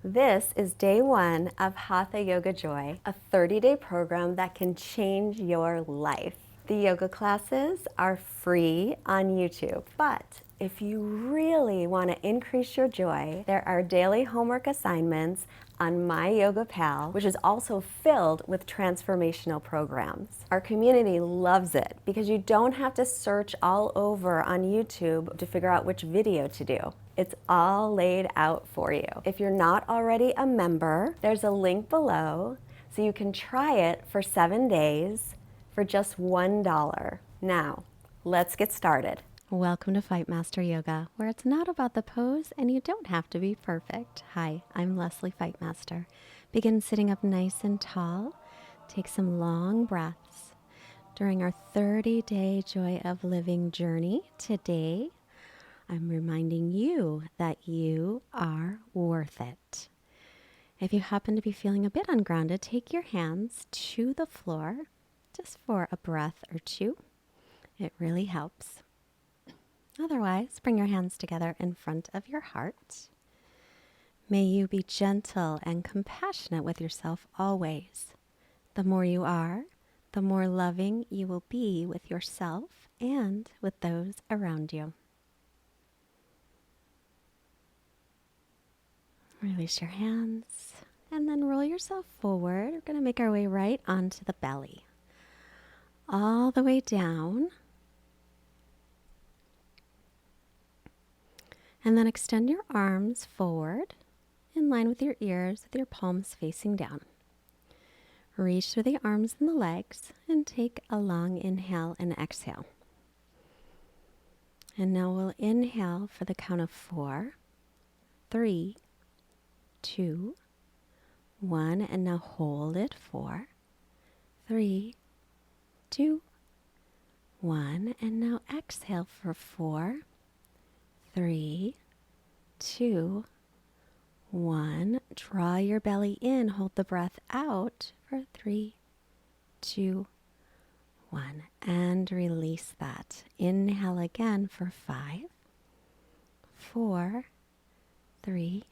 This is day one of Hatha Yoga Joy, a 30-day program that can change your life. The yoga classes are free on YouTube, but if you really want to increase your joy, there are daily homework assignments on My Yoga Pal, which is also filled with transformational programs. Our community loves it because you don't have to search all over on YouTube to figure out which video to do. It's all laid out for you. If you're not already a member, there's a link below so you can try it for 7 days for just $1. Now, let's get started. Welcome to Fightmaster Yoga, where it's not about the pose and you don't have to be perfect. Hi, I'm Leslie Fightmaster. Begin sitting up nice and tall. Take some long breaths. During our 30-day Joy of Living journey today, I'm reminding you that you are worth it. If you happen to be feeling a bit ungrounded, take your hands to the floor just for a breath or two. It really helps. Otherwise, bring your hands together in front of your heart. May you be gentle and compassionate with yourself always. The more you are, the more loving you will be with yourself and with those around you. Release your hands and then roll yourself forward. We're going to make our way right onto the belly. All the way down. And then extend your arms forward in line with your ears with your palms facing down. Reach through the arms and the legs and take a long inhale and exhale. And now we'll inhale for the count of 4, 3, 2, 1, and now hold it. 4, 3, 2, 1, and now exhale for 4, 3, 2, 1. Draw your belly in, hold the breath out for 3, 2, 1, and release that. Inhale again for 5, 4, 3,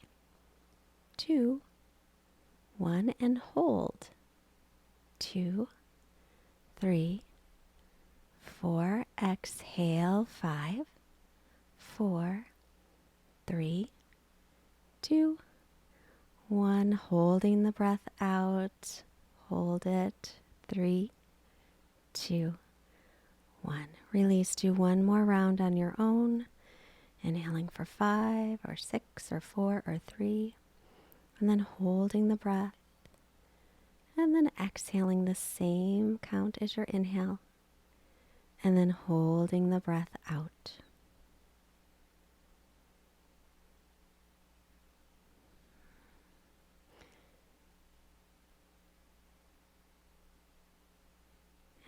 2, 1, and hold. 2, 3, 4. Exhale. 5, 4, 3, 2, 1. Holding the breath out. Hold it. 3, 2, 1. Release. Do one more round on your own. Inhaling for 5 or 6 or 4 or 3. And then holding the breath. And then exhaling the same count as your inhale. And then holding the breath out.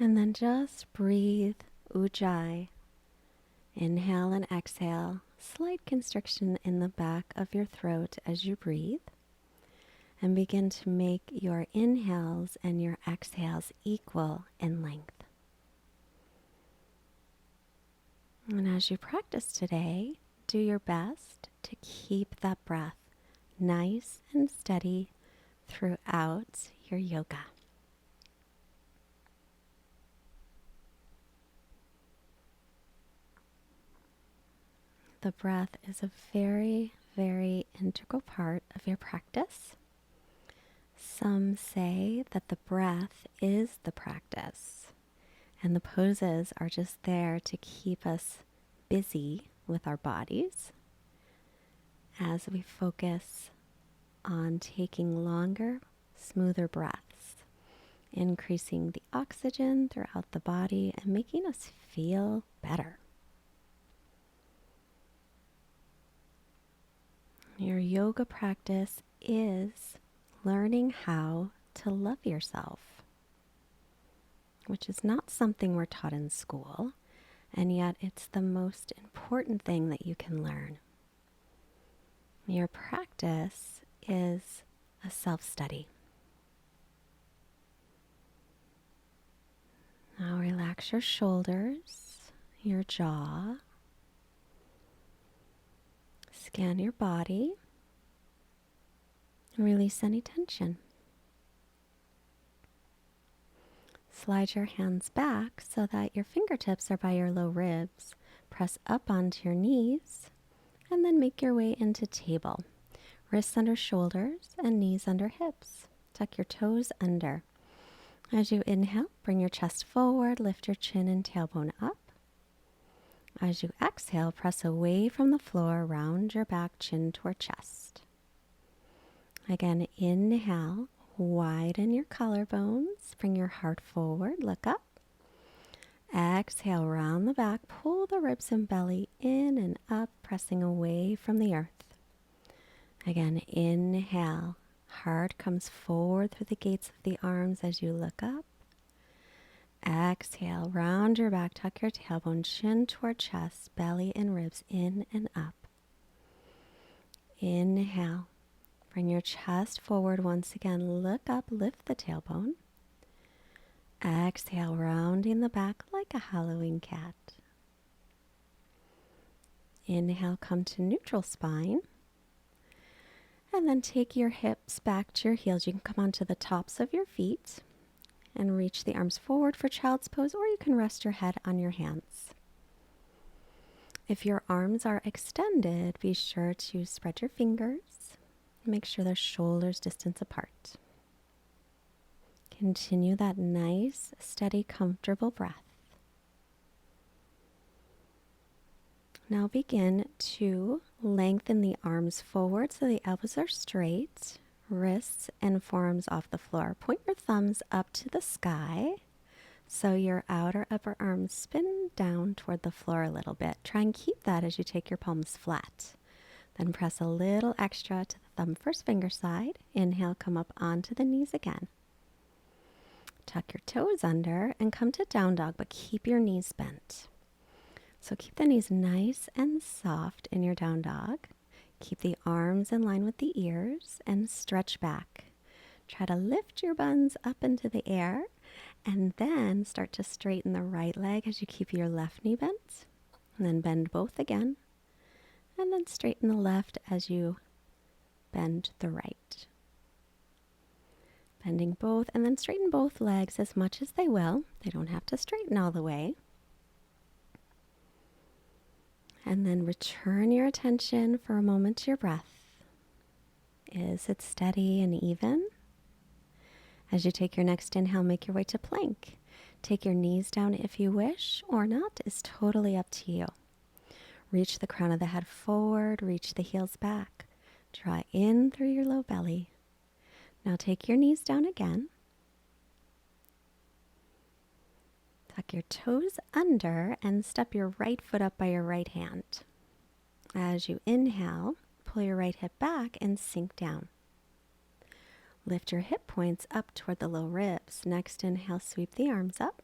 And then just breathe Ujjayi. Inhale and exhale. Slight constriction in the back of your throat as you breathe. And begin to make your inhales and your exhales equal in length. And as you practice today, do your best to keep that breath nice and steady throughout your yoga. The breath is a very, very integral part of your practice. Some say that the breath is the practice, and the poses are just there to keep us busy with our bodies as we focus on taking longer, smoother breaths, increasing the oxygen throughout the body and making us feel better. Your yoga practice is learning how to love yourself, which is not something we're taught in school, and yet it's the most important thing that you can learn. Your practice is a self-study. Now relax your shoulders, your jaw. Scan your body. and release any tension. Slide your hands back so that your fingertips are by your low ribs. Press up onto your knees and then make your way into table. Wrists under shoulders and knees under hips. Tuck your toes under. As you inhale, bring your chest forward, lift your chin and tailbone up. As you exhale, press away from the floor, round your back, chin toward chest. Again, inhale, widen your collarbones, bring your heart forward, look up. Exhale, round the back, pull the ribs and belly in and up, pressing away from the earth. Again, inhale, heart comes forward through the gates of the arms as you look up. Exhale, round your back, tuck your tailbone, chin toward chest, belly and ribs in and up. Inhale, bring your chest forward once again, look up, lift the tailbone. Exhale, rounding the back like a Halloween cat. Inhale, come to neutral spine. And then take your hips back to your heels. You can come onto the tops of your feet and reach the arms forward for child's pose, or you can rest your head on your hands. If your arms are extended, be sure to spread your fingers. Make sure they're shoulders distance apart. Continue that nice, steady, comfortable breath. Now begin to lengthen the arms forward so the elbows are straight, wrists and forearms off the floor. Point your thumbs up to the sky so your outer upper arms spin down toward the floor a little bit. Try and keep that as you take your palms flat. Then press a little extra to the thumb first finger side. Inhale, come up onto the knees again. Tuck your toes under and come to down dog, but keep your knees bent. So keep the knees nice and soft in your down dog. Keep the arms in line with the ears and stretch back. Try to lift your buns up into the air and then start to straighten the right leg as you keep your left knee bent. And then bend both again. And then straighten the left as you bend the right. Bending both and then straighten both legs as much as they will. They don't have to straighten all the way. And then return your attention for a moment to your breath. Is it steady and even? As you take your next inhale, make your way to plank. Take your knees down if you wish, or not, is totally up to you. Reach the crown of the head forward, reach the heels back. Draw in through your low belly. Now take your knees down again. Tuck your toes under and step your right foot up by your right hand. As you inhale, pull your right hip back and sink down. Lift your hip points up toward the low ribs. Next inhale, sweep the arms up.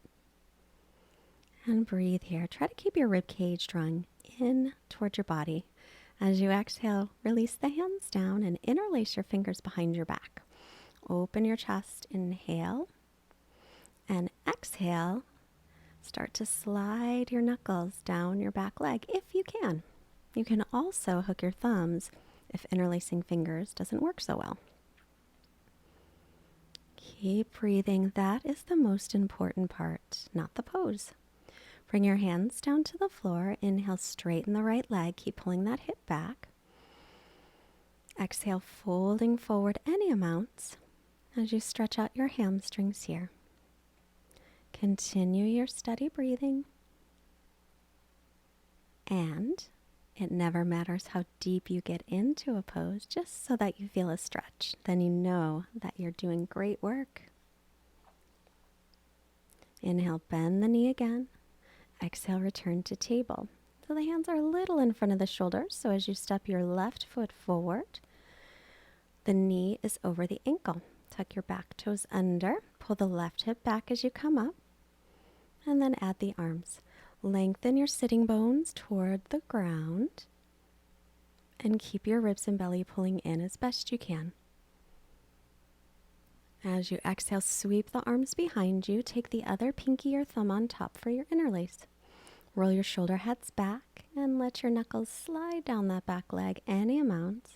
And breathe here. Try to keep your rib cage drawing in toward your body. As you exhale, release the hands down and interlace your fingers behind your back. Open your chest, inhale, and exhale. Start to slide your knuckles down your back leg if you can. You can also hook your thumbs if interlacing fingers doesn't work so well. Keep breathing. That is the most important part, not the pose. Bring your hands down to the floor. Inhale, straighten the right leg. Keep pulling that hip back. Exhale, folding forward any amount as you stretch out your hamstrings here. Continue your steady breathing. And it never matters how deep you get into a pose, just so that you feel a stretch. Then you know that you're doing great work. Inhale, bend the knee again. Exhale, return to table. So the hands are a little in front of the shoulders. So as you step your left foot forward, the knee is over the ankle. Tuck your back toes under. Pull the left hip back as you come up. And then add the arms. Lengthen your sitting bones toward the ground. And keep your ribs and belly pulling in as best you can. As you exhale, sweep the arms behind you. Take the other pinky or thumb on top for your interlace. Roll your shoulder heads back and let your knuckles slide down that back leg any amount.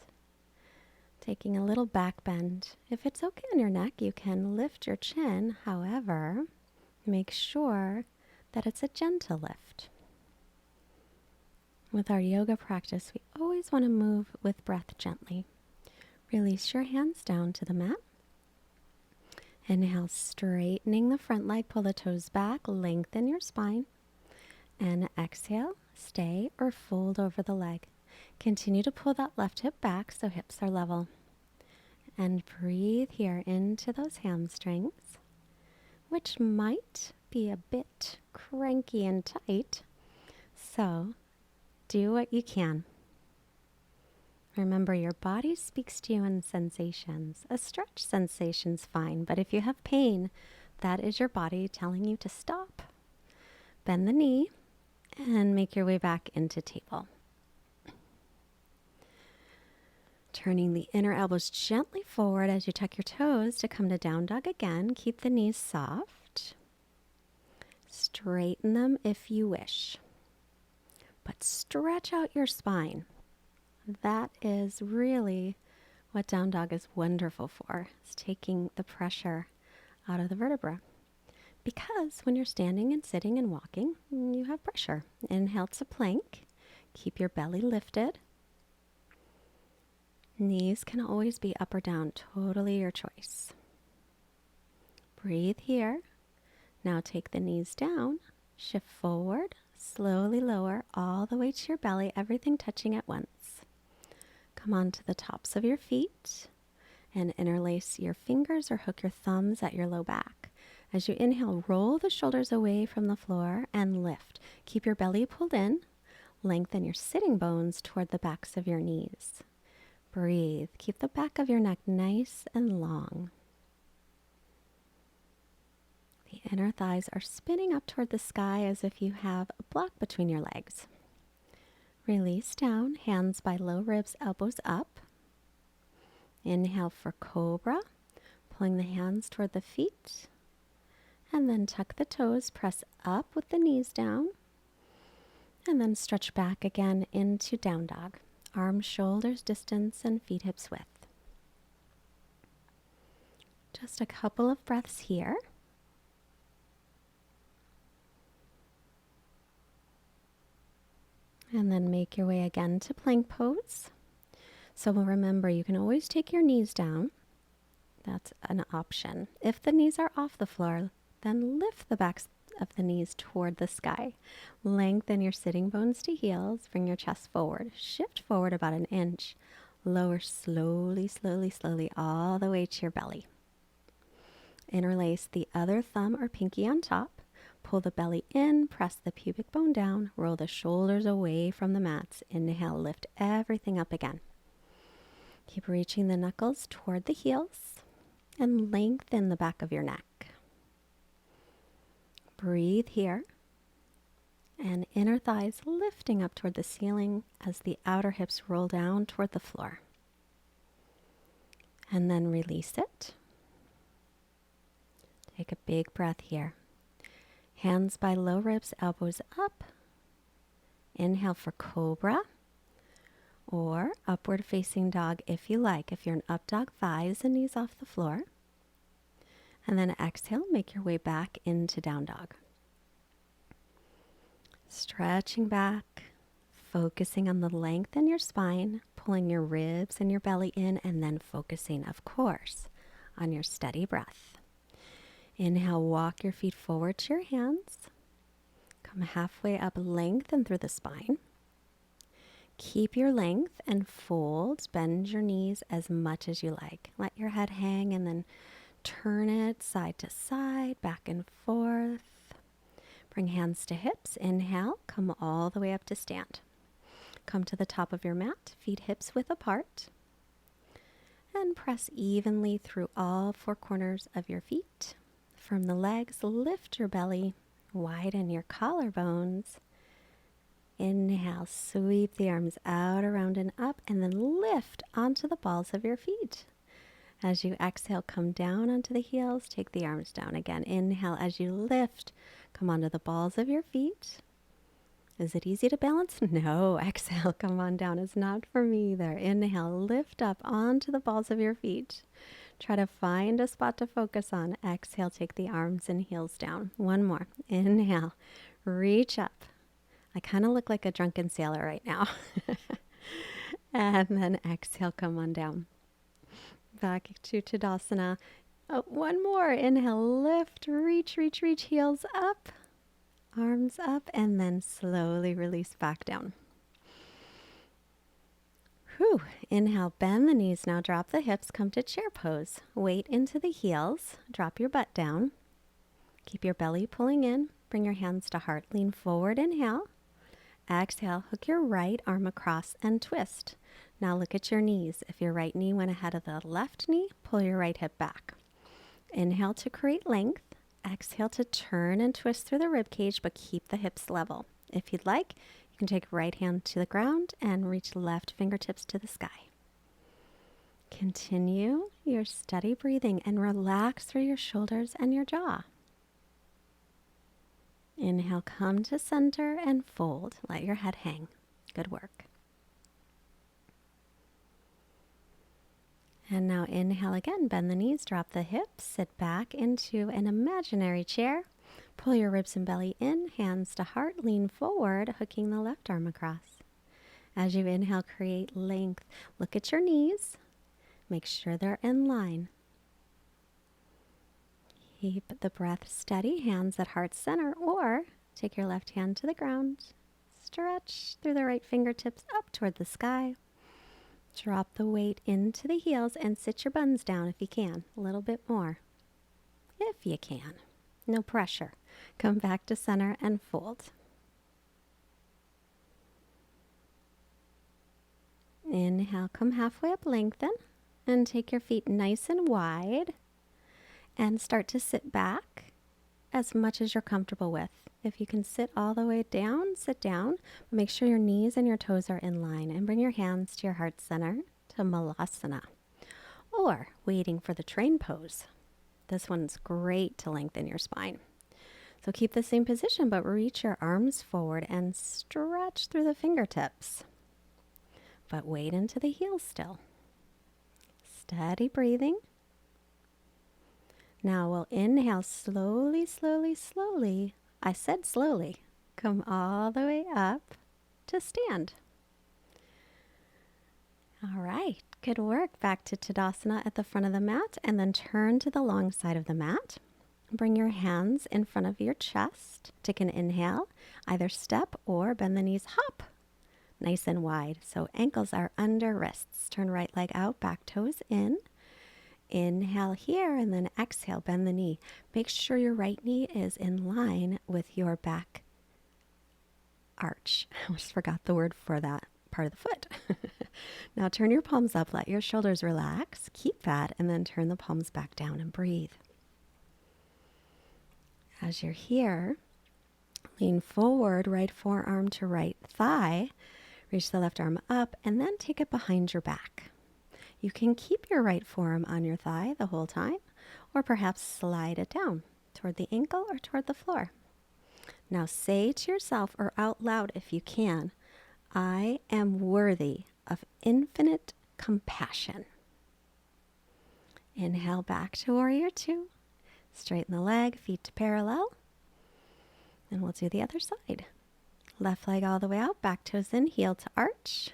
Taking a little back bend. If it's okay on your neck, you can lift your chin. However, make sure that it's a gentle lift. With our yoga practice, we always want to move with breath gently. Release your hands down to the mat. Inhale, straightening the front leg, pull the toes back, lengthen your spine. And exhale, stay or fold over the leg. Continue to pull that left hip back so hips are level. And breathe here into those hamstrings, which might be a bit cranky and tight. So do what you can. Remember, your body speaks to you in sensations. A stretch sensation's fine, but if you have pain, that is your body telling you to stop. Bend the knee and make your way back into table. Turning the inner elbows gently forward as you tuck your toes to come to down dog again. Keep the knees soft. Straighten them if you wish. But stretch out your spine. That is really what down dog is wonderful for. It's taking the pressure out of the vertebra. Because when you're standing and sitting and walking, you have pressure. Inhale to plank. Keep your belly lifted. Knees can always be up or down, totally your choice. Breathe here. Now take the knees down, shift forward, slowly lower all the way to your belly, everything touching at once. Come onto the tops of your feet and interlace your fingers or hook your thumbs at your low back. As you inhale, roll the shoulders away from the floor and lift. Keep your belly pulled in. Lengthen your sitting bones toward the backs of your knees. Breathe. Keep the back of your neck nice and long. The inner thighs are spinning up toward the sky as if you have a block between your legs. Release down, hands by low ribs, elbows up. Inhale for cobra, pulling the hands toward the feet. And then tuck the toes, press up with the knees down. And then stretch back again into down dog. Arms, shoulders, distance, and feet hips width. Just a couple of breaths here. And then make your way again to plank pose. So remember, you can always take your knees down. That's an option. If the knees are off the floor, then lift the backs of the knees toward the sky. Lengthen your sitting bones to heels. Bring your chest forward. Shift forward about an inch. Lower slowly, slowly, slowly all the way to your belly. Interlace the other thumb or pinky on top. Pull the belly in, press the pubic bone down, roll the shoulders away from the mats. Inhale, lift everything up again. Keep reaching the knuckles toward the heels and lengthen the back of your neck. Breathe here. And inner thighs lifting up toward the ceiling as the outer hips roll down toward the floor. And then release it. Take a big breath here. Hands by low ribs, elbows up. Inhale for cobra or upward facing dog if you like. If you're an up dog, thighs and knees off the floor. And then exhale, make your way back into down dog. Stretching back, focusing on the length in your spine, pulling your ribs and your belly in, and then focusing, of course, on your steady breath. Inhale, walk your feet forward to your hands. Come halfway up, lengthen through the spine. Keep your length and fold. Bend your knees as much as you like. Let your head hang and then turn it side to side, back and forth. Bring hands to hips. Inhale, come all the way up to stand. Come to the top of your mat, feet hips width apart. And press evenly through all four corners of your feet. From the legs, lift your belly, widen your collarbones. Inhale, sweep the arms out, around, and up, and then lift onto the balls of your feet. As you exhale, come down onto the heels, take the arms down again. Inhale, as you lift, come onto the balls of your feet. Is it easy to balance? No. Exhale, come on down. It's not for me either. Inhale, lift up onto the balls of your feet. Try to find a spot to focus on. Exhale, take the arms and heels down. One more. Inhale, reach up. I kind of look like a drunken sailor right now. And then exhale, come on down. Back to Tadasana. Oh, one more. Inhale, lift, reach, reach, reach, heels up. Arms up, and then slowly release back down. Whew. Inhale, bend the knees. Now drop the hips, come to chair pose. Weight into the heels. Drop your butt down. Keep your belly pulling in. Bring your hands to heart. Lean forward, inhale. Exhale, hook your right arm across and twist. Now look at your knees. If your right knee went ahead of the left knee, pull your right hip back. Inhale to create length. Exhale to turn and twist through the rib cage, but keep the hips level. If you'd like, you can take right hand to the ground and reach left fingertips to the sky. Continue your steady breathing and relax through your shoulders and your jaw. Inhale, come to center and fold. Let your head hang. Good work. And now inhale again, bend the knees, drop the hips, sit back into an imaginary chair. Pull your ribs and belly in, hands to heart, lean forward, hooking the left arm across. As you inhale, create length. Look at your knees. Make sure they're in line. Keep the breath steady, hands at heart center, or take your left hand to the ground. Stretch through the right fingertips up toward the sky. Drop the weight into the heels and sit your buns down if you can. A little bit more. If you can. No pressure. Come back to center and fold. Inhale, come halfway up, lengthen, and take your feet nice and wide and start to sit back as much as you're comfortable with. If you can sit all the way down, sit down. Make sure your knees and your toes are in line and bring your hands to your heart center to Malasana, or waiting for the train pose. This one's great to lengthen your spine. So keep the same position, but reach your arms forward and stretch through the fingertips. But weight into the heels still. Steady breathing. Now we'll inhale slowly, slowly, slowly. I said slowly. Come all the way up to stand. All right, good work. Back to Tadasana at the front of the mat, and then turn to the long side of the mat. Bring your hands in front of your chest. Take an inhale, either step or bend the knees, hop. Nice and wide, so ankles are under wrists. Turn right leg out, back toes in. Inhale here, and then exhale, bend the knee. Make sure your right knee is in line with your back arch. I just forgot the word for that part of the foot. Now turn your palms up, let your shoulders relax. Keep that, and then turn the palms back down and breathe. As you're here, lean forward, right forearm to right thigh. Reach the left arm up, and then take it behind your back. You can keep your right forearm on your thigh the whole time, or perhaps slide it down toward the ankle or toward the floor. Now say to yourself, or out loud if you can, I am worthy of infinite compassion. Inhale back to warrior two. Straighten the leg, feet to parallel. And we'll do the other side. Left leg all the way out, back toes in, heel to arch.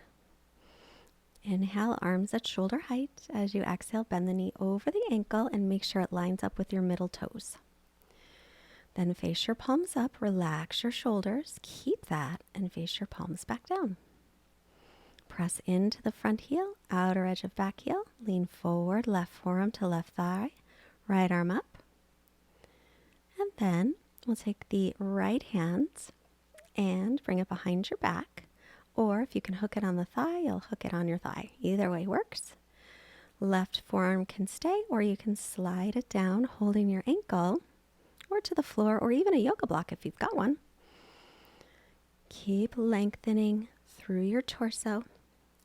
Inhale, arms at shoulder height. As you exhale, bend the knee over the ankle and make sure it lines up with your middle toes. Then face your palms up, relax your shoulders, keep that, and face your palms back down. Press into the front heel, outer edge of back heel, lean forward, left forearm to left thigh, right arm up. And then we'll take the right hand and bring it behind your back. Or if you can hook it on the thigh, you'll hook it on your thigh. Either way works. Left forearm can stay, or you can slide it down, holding your ankle, or to the floor, or even a yoga block if you've got one. Keep lengthening through your torso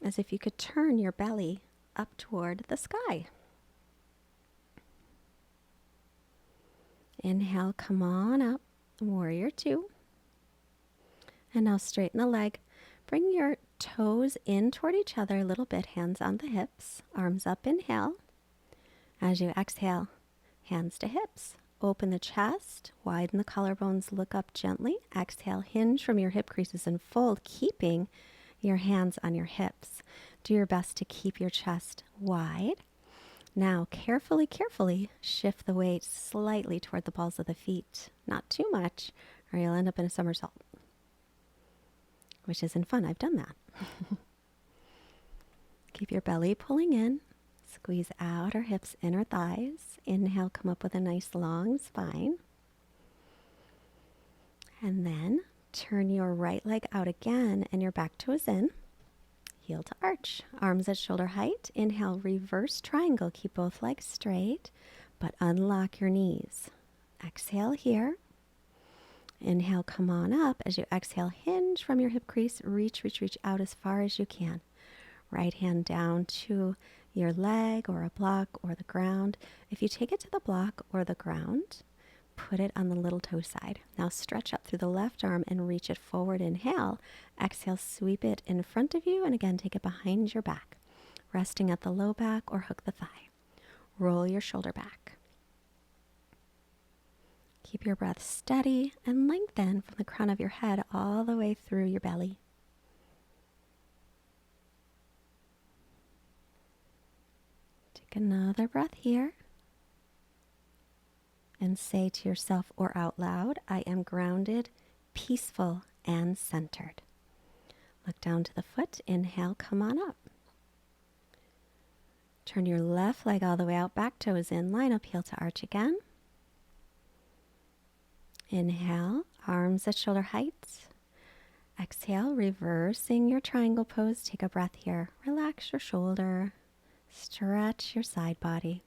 as if you could turn your belly up toward the sky. Inhale, come on up, warrior two. And now straighten the leg. Bring your toes in toward each other a little bit, hands on the hips, arms up, inhale. As you exhale, hands to hips. Open the chest, widen the collarbones, look up gently. Exhale, hinge from your hip creases and fold, keeping your hands on your hips. Do your best to keep your chest wide. Now, carefully shift the weight slightly toward the balls of the feet. Not too much, or you'll end up in a somersault, which isn't fun. I've done that. Keep your belly pulling in. Squeeze outer hips, inner thighs. Inhale, come up with a nice long spine. And then turn your right leg out again and your back toe is in. Heel to arch, arms at shoulder height. Inhale, reverse triangle. Keep both legs straight, but unlock your knees. Exhale here. Inhale, come on up. As you exhale, hinge from your hip crease. Reach out as far as you can. Right hand down to your leg or a block or the ground. If you take it to the block or the ground, put it on the little toe side. Now stretch up through the left arm and reach it forward. Inhale. Exhale, sweep it in front of you and again take it behind your back. Resting at the low back or hook the thigh. Roll your shoulder back. Keep your breath steady and lengthen from the crown of your head all the way through your belly. Take another breath here. And say to yourself or out loud, I am grounded, peaceful, and centered. Look down to the foot. Inhale, come on up. Turn your left leg all the way out, back toe is in, line up, heel to arch again. Inhale, arms at shoulder height. Exhale, reversing your triangle pose. Take a breath here. Relax your shoulder. Stretch your side body.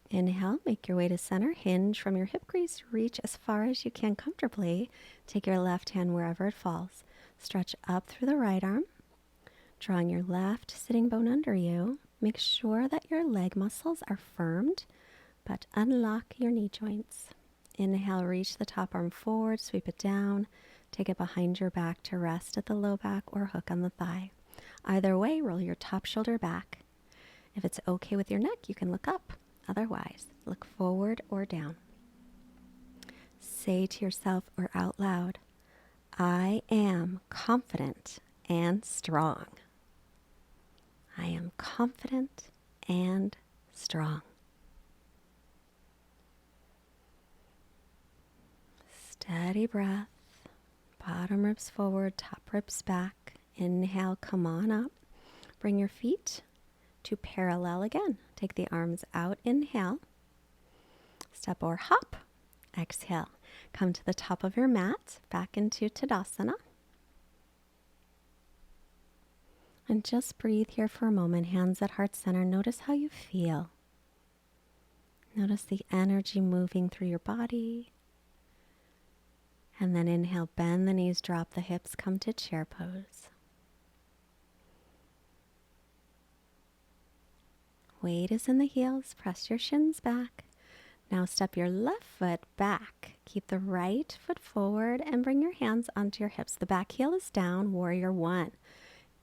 Inhale, make your way to center. Hinge from your hip crease. Reach as far as you can comfortably. Take your left hand wherever it falls. Stretch up through the right arm. Drawing your left sitting bone under you. Make sure that your leg muscles are firmed, but unlock your knee joints. Inhale, reach the top arm forward, sweep it down. Take it behind your back to rest at the low back or hook on the thigh. Either way, roll your top shoulder back. If it's okay with your neck, you can look up. Otherwise, look forward or down. Say to yourself or out loud, I am confident and strong. I am confident and strong. Steady breath. Bottom ribs forward, top ribs back. Inhale, come on up. Bring your feet to parallel again. Take the arms out, inhale. Step or hop. Exhale. Come to the top of your mat, back into Tadasana. And just breathe here for a moment, hands at heart center. Notice how you feel. Notice the energy moving through your body. And then inhale, bend the knees, drop the hips, come to chair pose. Weight is in the heels, press your shins back. Now step your left foot back. Keep the right foot forward and bring your hands onto your hips. The back heel is down, warrior one.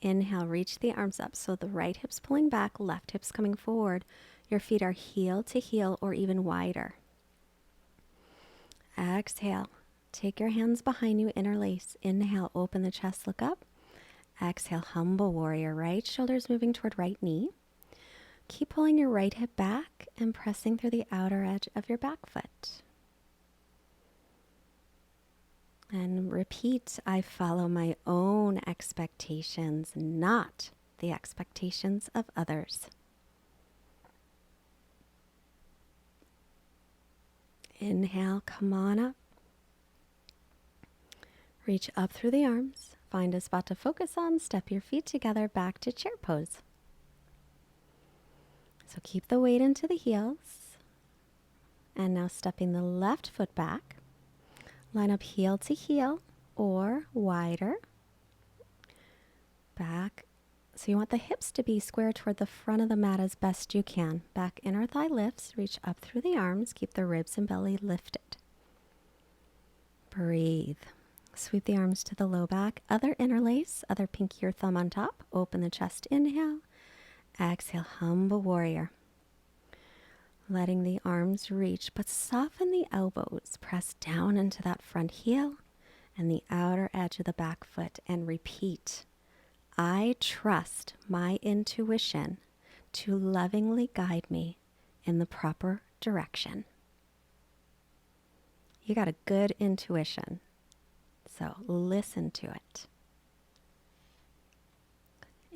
Inhale, reach the arms up. So the right hip's pulling back, left hip's coming forward. Your feet are heel to heel or even wider. Exhale, take your hands behind you, interlace. Inhale, open the chest, look up. Exhale, humble warrior. Right shoulder's moving toward right knee. Keep pulling your right hip back and pressing through the outer edge of your back foot. And repeat, I follow my own expectations, not the expectations of others. Inhale, come on up. Reach up through the arms. Find a spot to focus on. Step your feet together back to chair pose. So keep the weight into the heels. And now stepping the left foot back. Line up heel to heel or wider. Back. So you want the hips to be square toward the front of the mat as best you can. Back inner thigh lifts. Reach up through the arms. Keep the ribs and belly lifted. Breathe. Sweep the arms to the low back. Other interlace, other pinky or thumb on top. Open the chest. Inhale. Exhale, humble warrior. Letting the arms reach, but soften the elbows. Press down into that front heel and the outer edge of the back foot and repeat. I trust my intuition to lovingly guide me in the proper direction. You got a good intuition, so listen to it.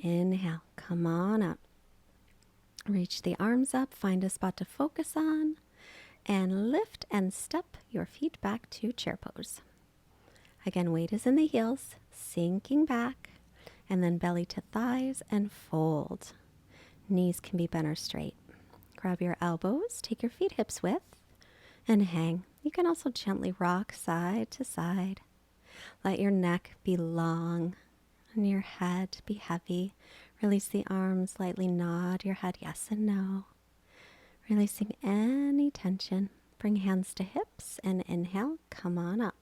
Inhale, come on up. Reach the arms up, find a spot to focus on, and lift and step your feet back to chair pose. Again, weight is in the heels, sinking back, and then belly to thighs and fold. Knees can be bent or straight. Grab your elbows, take your feet hips width, and hang. You can also gently rock side to side. Let your neck be long and your head be heavy. Release the arms, lightly nod your head yes and no. Releasing any tension. Bring hands to hips and inhale, come on up.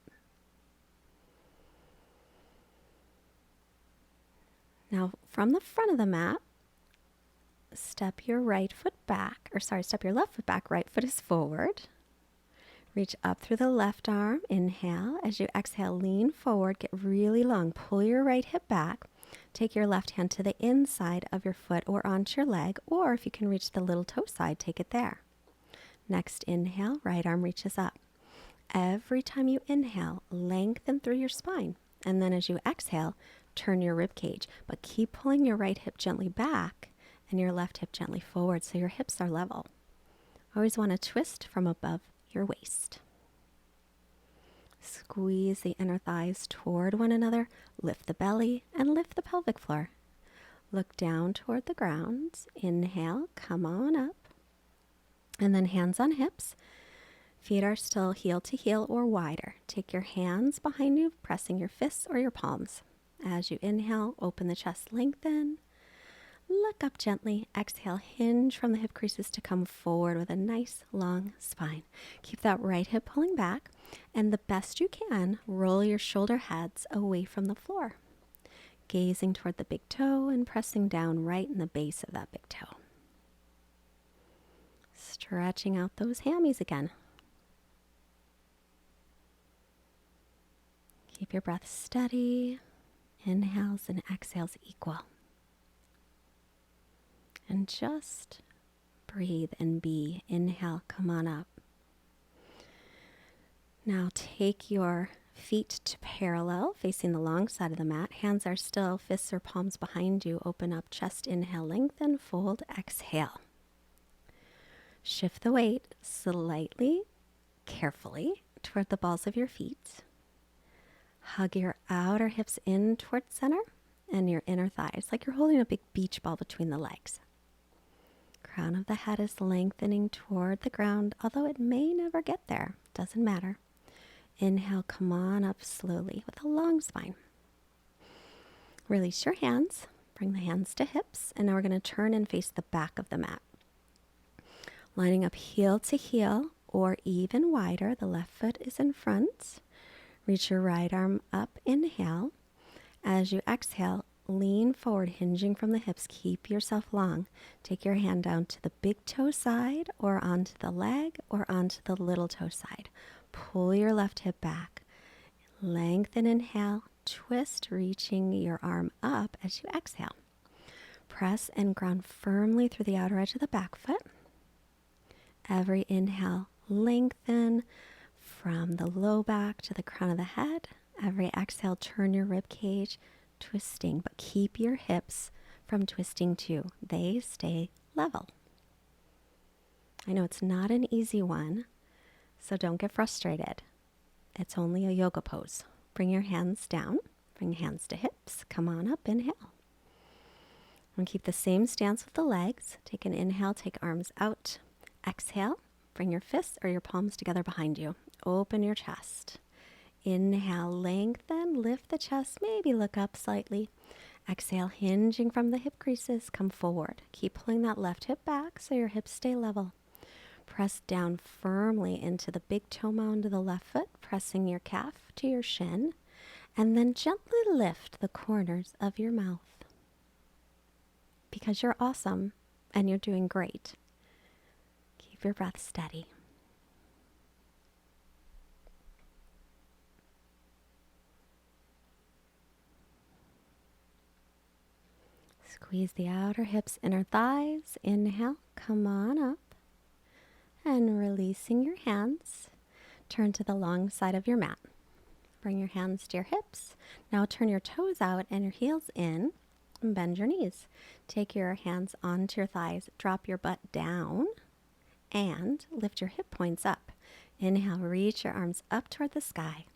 Now from the front of the mat, step your left foot back, right foot is forward. Reach up through the left arm, inhale. As you exhale, lean forward, get really long. Pull your right hip back. Take your left hand to the inside of your foot or onto your leg, or if you can reach the little toe side, take it there. Next inhale, right arm reaches up. Every time you inhale, lengthen through your spine. And then as you exhale, turn your rib cage, but keep pulling your right hip gently back and your left hip gently forward so your hips are level. Always want to twist from above your waist. Squeeze the inner thighs toward one another. Lift the belly and lift the pelvic floor. Look down toward the ground. Inhale, come on up. And then hands on hips. Feet are still heel to heel or wider. Take your hands behind you, pressing your fists or your palms. As you inhale, open the chest, lengthen. Look up gently. Exhale, hinge from the hip creases to come forward with a nice long spine. Keep that right hip pulling back, and the best you can, roll your shoulder heads away from the floor. Gazing toward the big toe and pressing down right in the base of that big toe. Stretching out those hammies again. Keep your breath steady. Inhales and exhales equal. And just breathe and be. Inhale, come on up. Now take your feet to parallel, facing the long side of the mat. Hands are still, fists or palms behind you. Open up, chest, inhale, lengthen, fold, exhale. Shift the weight slightly, carefully, toward the balls of your feet. Hug your outer hips in towards center and your inner thighs, like you're holding a big beach ball between the legs. Crown of the head is lengthening toward the ground, although it may never get there. Doesn't matter. Inhale, come on up slowly with a long spine. Release your hands. Bring the hands to hips. And now we're going to turn and face the back of the mat. Lining up heel to heel or even wider. The left foot is in front. Reach your right arm up. Inhale. As you exhale, lean forward, hinging from the hips. Keep yourself long. Take your hand down to the big toe side or onto the leg or onto the little toe side. Pull your left hip back. Lengthen, inhale. Twist, reaching your arm up as you exhale. Press and ground firmly through the outer edge of the back foot. Every inhale, lengthen from the low back to the crown of the head. Every exhale, turn your rib cage, twisting, but keep your hips from twisting too. They stay level. I know it's not an easy one, so don't get frustrated. It's only a yoga pose. Bring your hands down, bring hands to hips, come on up, inhale. And keep the same stance with the legs. Take an inhale, take arms out. Exhale, bring your fists or your palms together behind you. Open your chest. Inhale, lengthen, lift the chest, maybe look up slightly. Exhale, hinging from the hip creases, come forward. Keep pulling that left hip back so your hips stay level. Press down firmly into the big toe mound of the left foot, pressing your calf to your shin, and then gently lift the corners of your mouth. Because you're awesome and you're doing great. Keep your breath steady. Squeeze the outer hips, inner thighs. Inhale, come on up. And releasing your hands, turn to the long side of your mat. Bring your hands to your hips. Now turn your toes out and your heels in and bend your knees. Take your hands onto your thighs, drop your butt down and lift your hip points up. Inhale, reach your arms up toward the sky.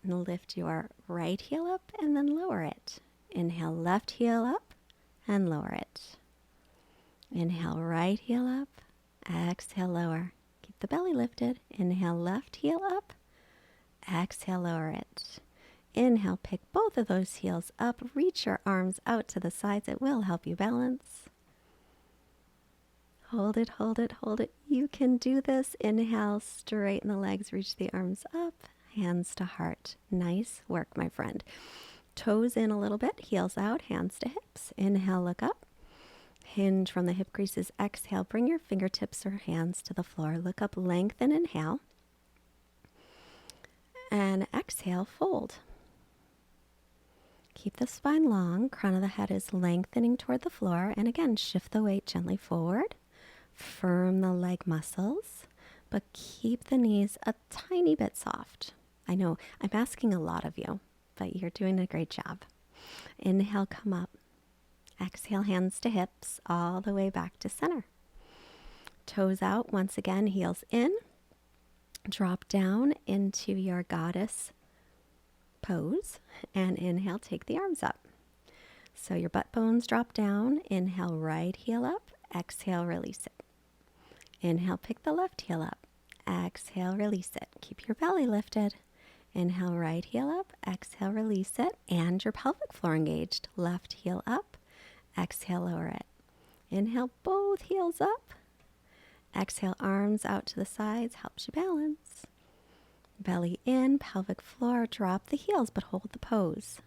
And lift your right heel up and then lower it. Inhale, left heel up and lower it. Inhale, right heel up. Exhale, lower. Keep the belly lifted. Inhale, left heel up. Exhale, lower it. Inhale, pick both of those heels up. Reach your arms out to the sides. It will help you balance. Hold it, hold it, hold it. You can do this. Inhale, straighten the legs. Reach the arms up. Hands to heart. Nice work, my friend. Toes in a little bit. Heels out. Hands to hips. Inhale, look up. Hinge from the hip creases. Exhale, bring your fingertips or hands to the floor. Look up, lengthen, inhale. And exhale, fold. Keep the spine long. Crown of the head is lengthening toward the floor. And again, shift the weight gently forward. Firm the leg muscles, but keep the knees a tiny bit soft. I know I'm asking a lot of you, but you're doing a great job. Inhale, come up. Exhale, hands to hips, all the way back to center. Toes out, once again, heels in. Drop down into your goddess pose. And inhale, take the arms up. So your butt bones drop down. Inhale, right heel up. Exhale, release it. Inhale, pick the left heel up. Exhale, release it. Keep your belly lifted. Inhale, right heel up. Exhale, release it. And your pelvic floor engaged. Left heel up. Exhale, lower it. Inhale, both heels up. Exhale, arms out to the sides. Helps you balance. Belly in, pelvic floor. Drop the heels, but hold the pose.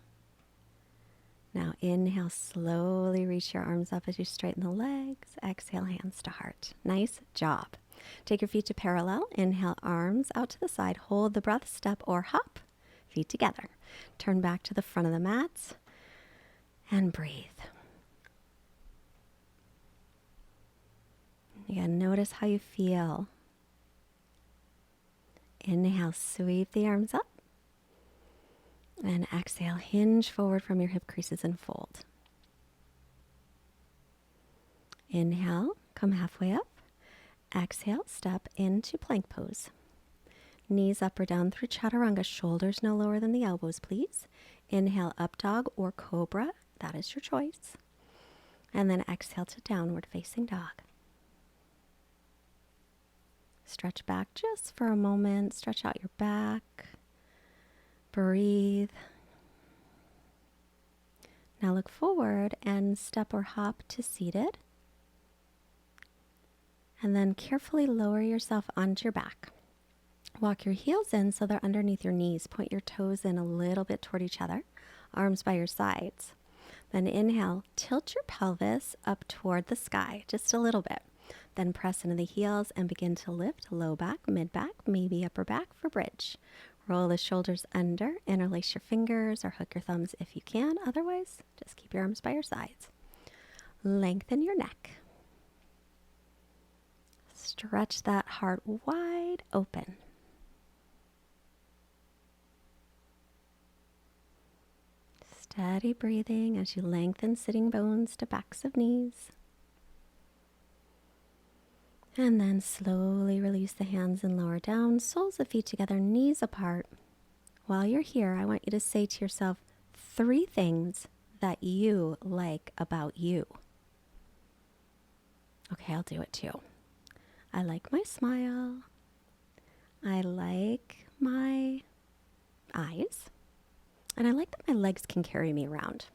Now inhale, slowly reach your arms up as you straighten the legs. Exhale, hands to heart. Nice job. Take your feet to parallel. Inhale, arms out to the side. Hold the breath, step or hop. Feet together. Turn back to the front of the mat and breathe. Again, notice how you feel. Inhale, sweep the arms up. And exhale, hinge forward from your hip creases and fold. Inhale, come halfway up. Exhale, step into plank pose. Knees up or down through chaturanga, shoulders no lower than the elbows, please. Inhale, up dog or cobra, that is your choice. And then exhale to downward facing dog. Stretch back just for a moment. Stretch out your back. Breathe. Now look forward and step or hop to seated. And then carefully lower yourself onto your back. Walk your heels in so they're underneath your knees. Point your toes in a little bit toward each other. Arms by your sides. Then inhale, tilt your pelvis up toward the sky, just a little bit. Then press into the heels and begin to lift low back, mid back, maybe upper back for bridge. Roll the shoulders under, interlace your fingers or hook your thumbs if you can. Otherwise, just keep your arms by your sides. Lengthen your neck. Stretch that heart wide open. Steady breathing as you lengthen sitting bones to backs of knees. And then slowly release the hands and lower down, soles of feet together, knees apart. While you're here, I want you to say to yourself 3 things that you like about you. Okay, I'll do it too. I like my smile. I like my eyes. And I like that my legs can carry me around.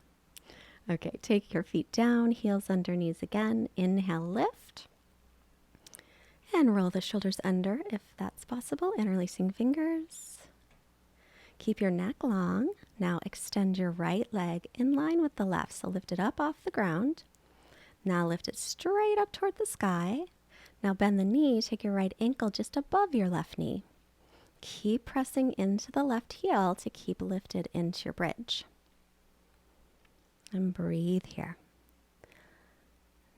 Okay, take your feet down, heels under knees again. Inhale, lift. And roll the shoulders under if that's possible, interlacing fingers. Keep your neck long. Now extend your right leg in line with the left. So lift it up off the ground. Now lift it straight up toward the sky. Now bend the knee, take your right ankle just above your left knee. Keep pressing into the left heel to keep lifted into your bridge. And breathe here.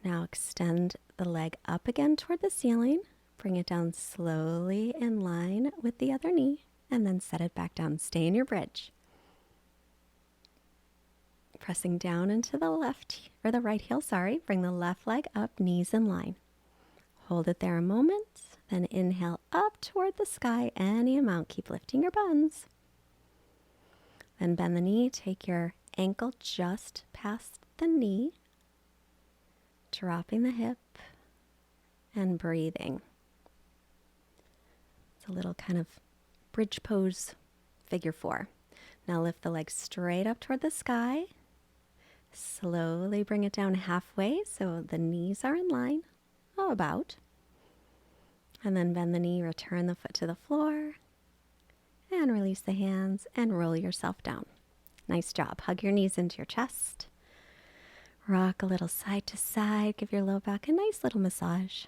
Now extend the leg up again toward the ceiling. Bring it down slowly in line with the other knee, and then set it back down. Stay in your bridge. Pressing down into the left, or the right heel, sorry. Bring the left leg up, knees in line. Hold it there a moment. Then inhale up toward the sky, any amount. Keep lifting your buns. Then bend the knee. Take your ankle just past the knee. Dropping the hip and breathing. It's a little kind of bridge pose, figure 4. Now lift the legs straight up toward the sky. Slowly bring it down halfway so the knees are in line. Oh, about. And then bend the knee, return the foot to the floor. And release the hands and roll yourself down. Nice job. Hug your knees into your chest. Rock a little side to side. Give your low back a nice little massage.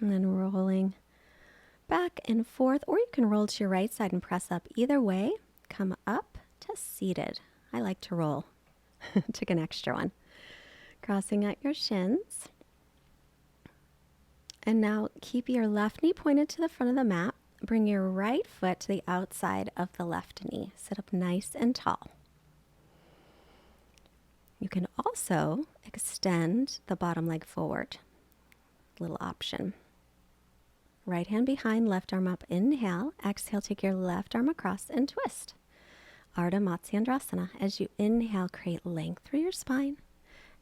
And then rolling back and forth, or you can roll to your right side and press up. Either way, come up to seated. I like to roll. Took an extra one. Crossing out your shins. And now keep your left knee pointed to the front of the mat. Bring your right foot to the outside of the left knee. Sit up nice and tall. You can also extend the bottom leg forward. Little option. Right hand behind, left arm up. Inhale. Exhale, take your left arm across and twist. Ardha Matsyendrasana. As you inhale, create length through your spine.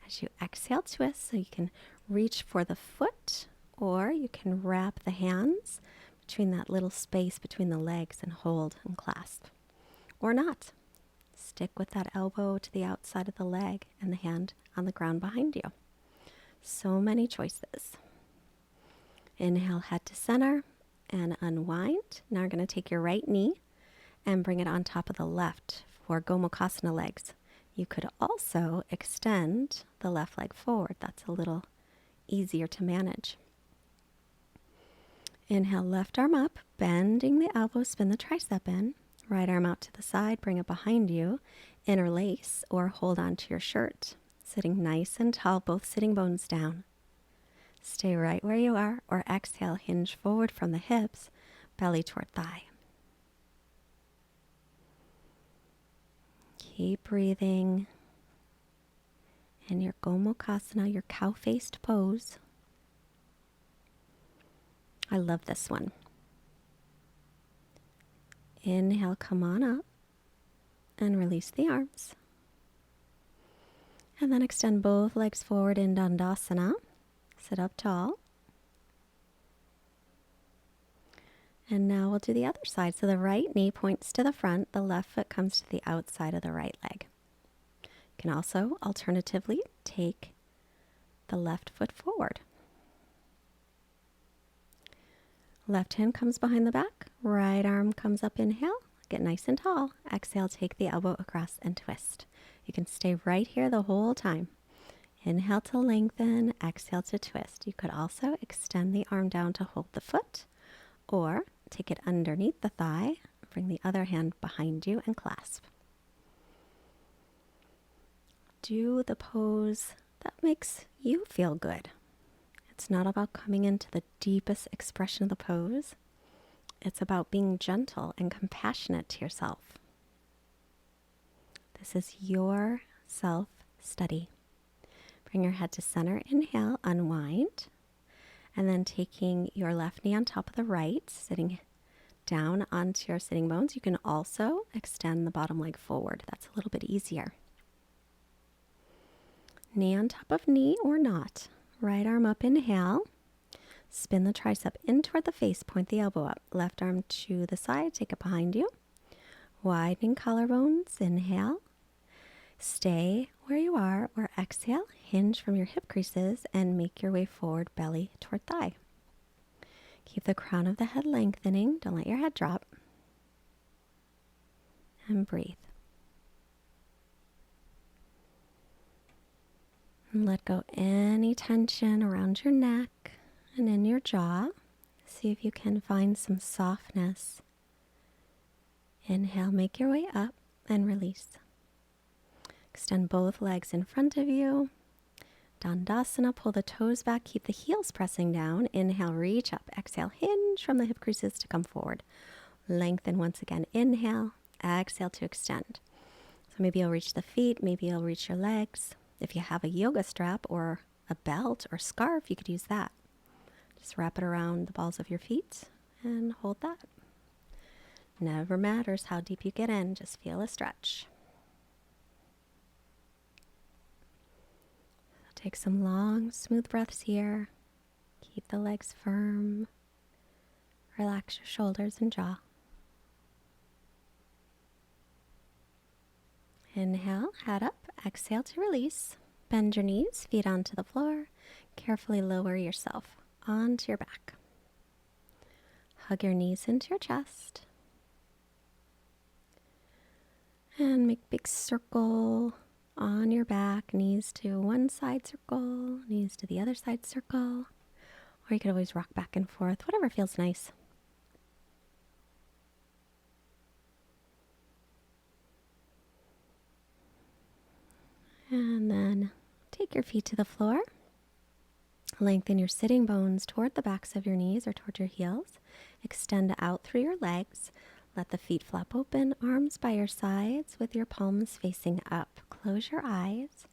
As you exhale, twist, so you can reach for the foot, or you can wrap the hands between that little space between the legs and hold and clasp. Or not. Stick with that elbow to the outside of the leg and the hand on the ground behind you. So many choices. Inhale, head to center and unwind. Now you're going to take your right knee and bring it on top of the left for Gomukhasana legs. You could also extend the left leg forward. That's a little easier to manage. Inhale, left arm up, bending the elbow, spin the tricep in. Right arm out to the side, bring it behind you. Interlace or hold on to your shirt. Sitting nice and tall, both sitting bones down. Stay right where you are, or exhale, hinge forward from the hips, belly toward thigh. Keep breathing in your Gomukhasana, your cow-faced pose. I love this one. Inhale, come on up and release the arms. And then extend both legs forward in Tadasana. Sit up tall. And now we'll do the other side. So the right knee points to the front, the left foot comes to the outside of the right leg. You can also alternatively take the left foot forward. Left hand comes behind the back, right arm comes up, inhale, get nice and tall. Exhale, take the elbow across and twist. You can stay right here the whole time. Inhale to lengthen, exhale to twist. You could also extend the arm down to hold the foot, or take it underneath the thigh, bring the other hand behind you and clasp. Do the pose that makes you feel good. It's not about coming into the deepest expression of the pose. It's about being gentle and compassionate to yourself. This is your self-study. Bring your head to center, inhale, unwind. And then taking your left knee on top of the right, sitting down onto your sitting bones. You can also extend the bottom leg forward. That's a little bit easier. Knee on top of knee or not. Right arm up, inhale. Spin the tricep in toward the face, point the elbow up. Left arm to the side, take it behind you. Widening collarbones, inhale. Stay where you are or exhale, hinge from your hip creases and make your way forward, belly toward thigh. Keep the crown of the head lengthening. Don't let your head drop. And breathe. And let go any tension around your neck and in your jaw. See if you can find some softness. Inhale, make your way up and release. Extend both legs in front of you. Tadasana, pull the toes back, keep the heels pressing down. Inhale, reach up. Exhale, hinge from the hip creases to come forward. Lengthen once again. Inhale, exhale to extend. So maybe you'll reach the feet, maybe you'll reach your legs. If you have a yoga strap or a belt or scarf, you could use that. Just wrap it around the balls of your feet and hold that. Never matters how deep you get in, just feel a stretch. Take some long, smooth breaths here. Keep the legs firm. Relax your shoulders and jaw. Inhale, head up. Exhale to release. Bend your knees, feet onto the floor. Carefully lower yourself onto your back. Hug your knees into your chest. And make a big circle on your back, knees to one side circle, knees to the other side circle, or you could always rock back and forth, whatever feels nice. And then take your feet to the floor. Lengthen your sitting bones toward the backs of your knees or toward your heels. Extend out through your legs. Let the feet flap open, arms by your sides with your palms facing up. Close your eyes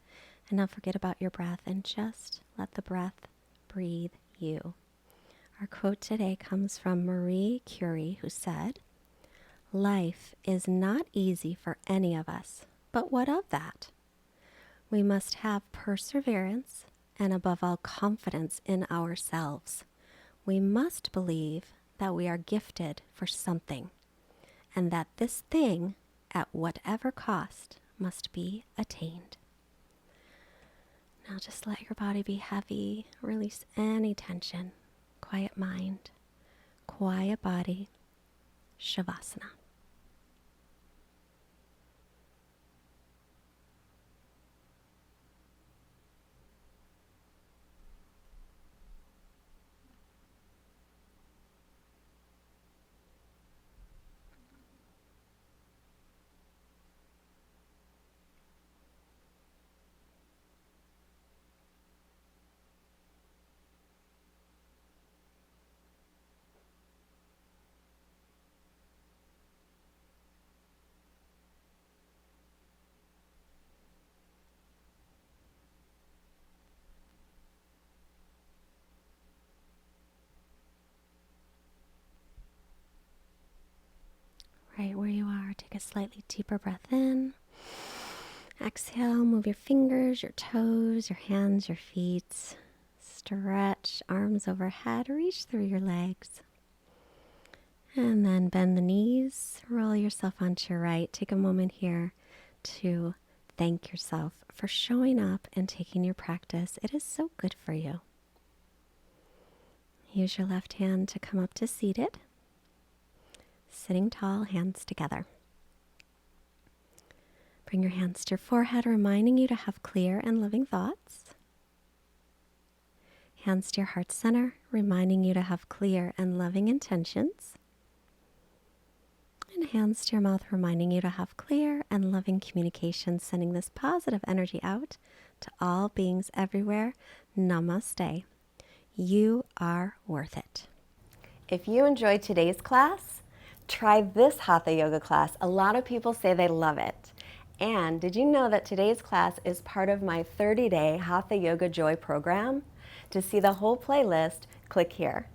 and now forget about your breath and just let the breath breathe you. Our quote today comes from Marie Curie, who said, "Life is not easy for any of us, but what of that? We must have perseverance and above all confidence in ourselves. We must believe that we are gifted for something, and that this thing, at whatever cost, must be attained." Now just let your body be heavy. Release any tension. Quiet mind, quiet body, Savasana. Right where you are, take a slightly deeper breath in. Exhale, move your fingers, your toes, your hands, your feet. Stretch, arms overhead, reach through your legs. And then bend the knees, roll yourself onto your right. Take a moment here to thank yourself for showing up and taking your practice. It is so good for you. Use your left hand to come up to seated. Sitting tall, hands together. Bring your hands to your forehead, reminding you to have clear and loving thoughts. Hands to your heart center, reminding you to have clear and loving intentions. And hands to your mouth, reminding you to have clear and loving communication, sending this positive energy out to all beings everywhere. Namaste. You are worth it. If you enjoyed today's class, try this Hatha yoga class. A lot of people say they love it. And did you know that today's class is part of my 30-day Hatha Yoga Joy program? To see the whole playlist, click here.